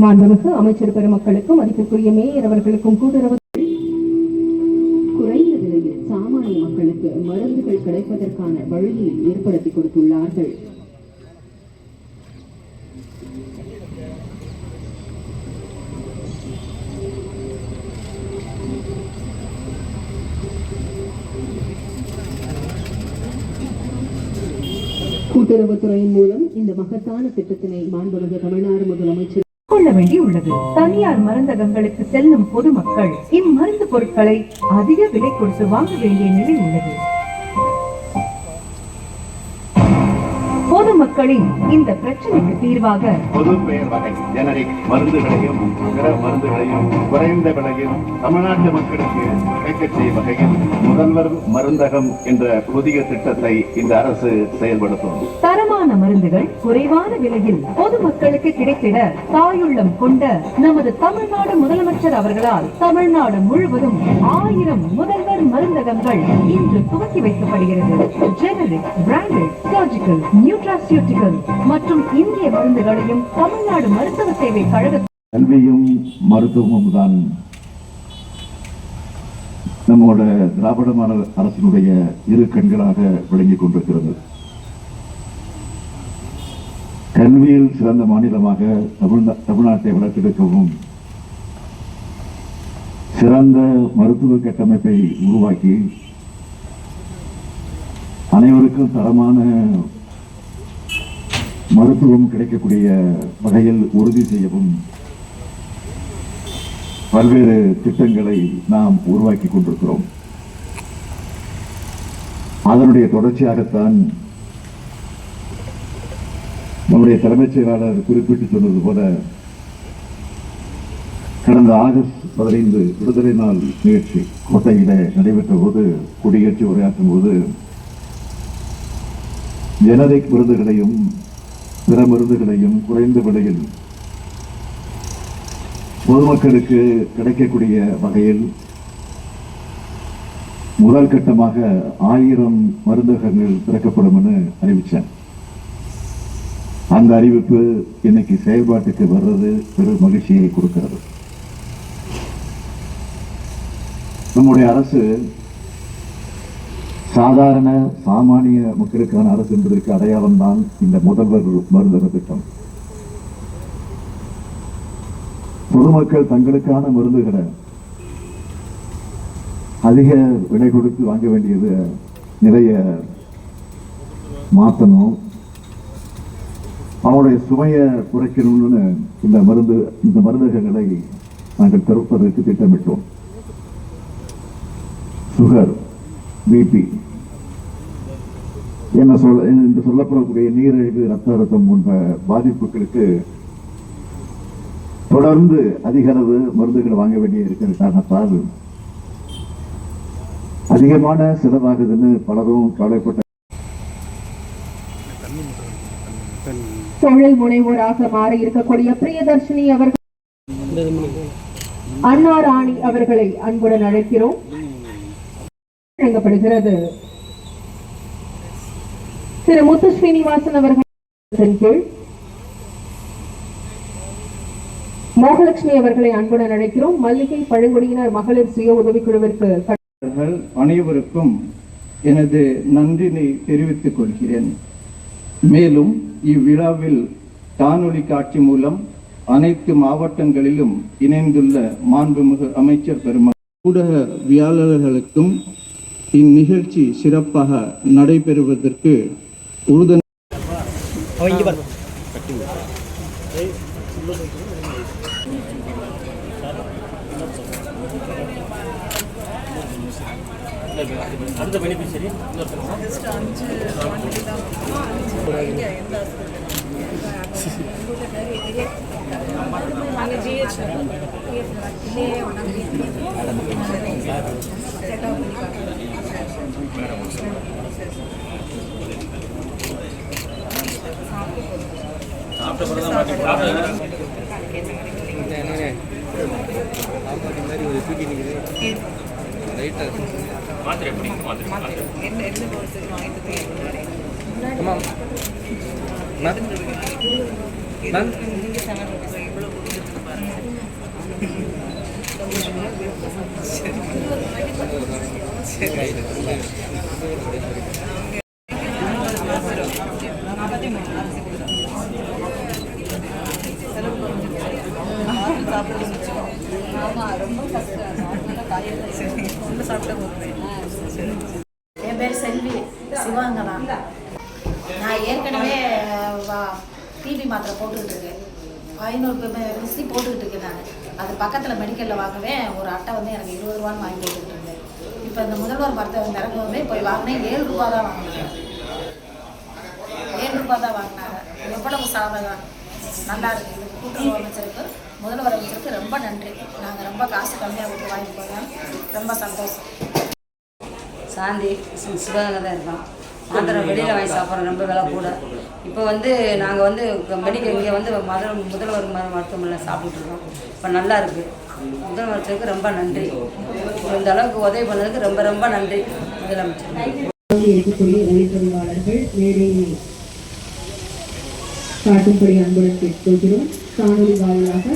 மாண்புமிகு அமைச்சர் பெருமக்களுக்கும் மதிப்பிற்குரிய மேயர் அவர்களுக்கும் கூட்டுறவு குறைந்த விலையில் சாமானிய மக்களுக்கு மருந்துகள் கிடைப்பதற்கான வழியை ஏற்படுத்தி கொடுத்துள்ளார்கள். கூட்டுறவுத்துறையின் மூலம் இந்த மகத்தான திட்டத்தினை மாண்புமிகு தமிழ்நாடு முதலமைச்சர் கொள்ள வேண்டியுள்ளது. தனியார் மருந்தகங்களுக்கு செல்லும் பொதுமக்கள் இம்மருந்து பொருட்களை அதிக விலை கொடுத்து வாங்க வேண்டிய நிலை உள்ளது. பொதுமக்களின் இந்த பிரச்சனைக்கு தீர்வாக பொது பெயர் வகை ஜெனரிக் மருந்துகளையும் பிற மருந்துகளையும் குறைந்த விலையில் தமிழ்நாட்டு மக்களுக்கு கிடைக்கச் செய்யும் வகையில் முதல்வர் மருந்தகம் என்ற புதிய திட்டத்தை இந்த அரசு செயல்படுத்தும். தரமான மருந்துகள் குறைவான விலையில் பொதுமக்களுக்கு கிடைத்திட தாயுள்ளம் கொண்ட நமது தமிழ்நாடு முதலமைச்சர் அவர்களால் தமிழ்நாடு முழுவதும் 1000 முதல்வர் மருந்தகங்கள் இன்று துவக்கி வைக்கப்படுகிறது. ஜெனரிக், பிராண்டட், சர்ஜிக்கல், நியூட்ராசியூட்டிக்கல் மற்றும் இந்திய மருந்துகளையும் தமிழ்நாடு மருத்துவ சேவை கழக கல்வியும் மருத்துவமும் தான் நம்மோட திராவிட மாடல் அரசினுடைய இரு கண்களாக விளங்கிக் கொண்டிருக்கிறது. கல்வியில் சிறந்த மாநிலமாக தமிழ்நாட்டை வளர்த்தெடுக்கவும் சிறந்த மருத்துவ கட்டமைப்பை உருவாக்கி அனைவருக்கும் தரமான மருத்துவம் கிடைக்கக்கூடிய வகையில் உறுதி செய்யவும் பல்வேறு திட்டங்களை நாம் உருவாக்கி கொண்டிருக்கிறோம். அதனுடைய தொடர்ச்சியாகத்தான் நம்முடைய தலைமைச் செயலாளர் குறிப்பிட்டு சொன்னது போல கடந்த ஆகஸ்ட் 15 விடுதலை நாள் நிகழ்ச்சி கோட்டையில நடைபெற்ற போது கொடியேற்றி உரையாற்றும் போது ஜெனரிக் மருந்துகளையும் பிற மருந்துகளையும் குறைந்த விலையில் பொதுமக்களுக்கு கிடைக்கக்கூடிய வகையில் முதல் கட்டமாக 1000 மருந்தகங்கள் திறக்கப்படும் என அறிவித்தேன். அந்த அறிவிப்பு இன்னைக்கு செயல்பாட்டுக்கு வர்றது பெரும் மகிழ்ச்சியை கொடுக்கிறது. நம்முடைய அரசு சாதாரண சாமானிய மக்களுக்கான அரசு என்பதற்கு அடையாளம் தான் இந்த முதல்வர் மருந்தக திட்டம். பொதுமக்கள் தங்களுக்கான மருந்துகளை அதிக விலை கொடுத்து வாங்க வேண்டியது நிறைய மாற்றணும், அவனுடைய சுமையை குறைக்கணும்னு இந்த மருந்தகங்களை நாங்கள் திறப்பதற்கு திட்டமிட்டோம். சுகர், பிபி என்று சொல்லப்படக்கூடிய நீரிழிவு, ரத்த அழுத்தம் போன்ற பாதிப்புகளுக்கு தொடர்ந்து அதிக அளவு மருந்துகள் வாங்க வேண்டிய இருக்கிற காரணத்தால் அதிகமான செலவாகுதுன்னு பலரும் கவலைப்பட்ட தொழில் முனைவோராக மாற இருக்கக்கூடிய பிரியதர்ஷினி அவர்கள், அண்ணா ராணி அவர்களை அன்புடன் அழைக்கிறோம். வழங்கப்படுகிறது. திரு முத்து ஸ்ரீனிவாசன் அவர்கள் கீழ் மோகலட்சுமி அவர்களை அன்புடன் அழைக்கிறோம். மல்லிகை பழங்குடியினர் மகளிர் சுய உதவிக்குழுவிற்கு அனைவருக்கும் எனது நன்றினை தெரிவித்துக் கொள்கிறேன். மேலும் இவ்விழாவில் காணொலி காட்சி மூலம் அனைத்து மாவட்டங்களிலும் இணைந்துள்ள மாண்புமிகு அமைச்சர் பெருமக்கள், ஊடகவியலாளர்களுக்கும் இந்நிகழ்ச்சி சிறப்பாக நடைபெறுவதற்கு உறுதுணை அடுத்த பெனிஃபிஷரி மாத்திரை எப்படி மாத்திரை என் பேர் செல்வி சிவாங்க தான். நான் ஏற்கனவே டிபி மாத்திரை போட்டுக்கிட்டு இருக்கேன். 500 மிஸ்ஸி போட்டுக்கிட்டு இருக்கேன். நான் அது பக்கத்தில் மெடிக்கலில் வாங்கவே ஒரு அட்டை வந்து எனக்கு 20 ரூபான்னு வாங்கி போட்டுக்கிட்டு இருந்தேன். இப்போ இந்த முதல்வர் மருத்துவம் திறக்கவே போய் வாங்கினேன். 7 ரூபா தான் வாங்கினேன். 7 ரூபா தான் வாங்கினாங்க. எவ்வளவு சாதகம் நல்லா இருக்குது. கூட்டுறவு அமைச்சருக்கு முதல்வர் அமைச்சருக்கு ரொம்ப நன்றி. நாங்கள் ரொம்ப காசு கம்மியாக கொடுத்து வாங்கி போனோம். ரொம்ப சந்தோஷம். சாந்தி சிவகங்கை தான் இருக்கோம். ஆந்திரா வெளியில் வாங்கி சாப்பிட்றோம், ரொம்ப விலை கூட. இப்போ வந்து நாங்கள் வந்து மெடிக்கல் இங்கே வந்து முதல்வர் மருத்துவமனையில் சாப்பிட்டுருக்கோம். இப்போ நல்லா இருக்குது. முதலமைச்சருக்கு ரொம்ப நன்றி. இந்த அளவுக்கு உதவி பண்ணதுக்கு ரொம்ப ரொம்ப நன்றி முதலமைச்சர். இருக்கக்கூடிய ஒளிப்பதிவாளர்கள் மேடையை காட்டும்படி அன்புடன் கேட்டுக்கொள்கிறோம். காணொலி வாயிலாக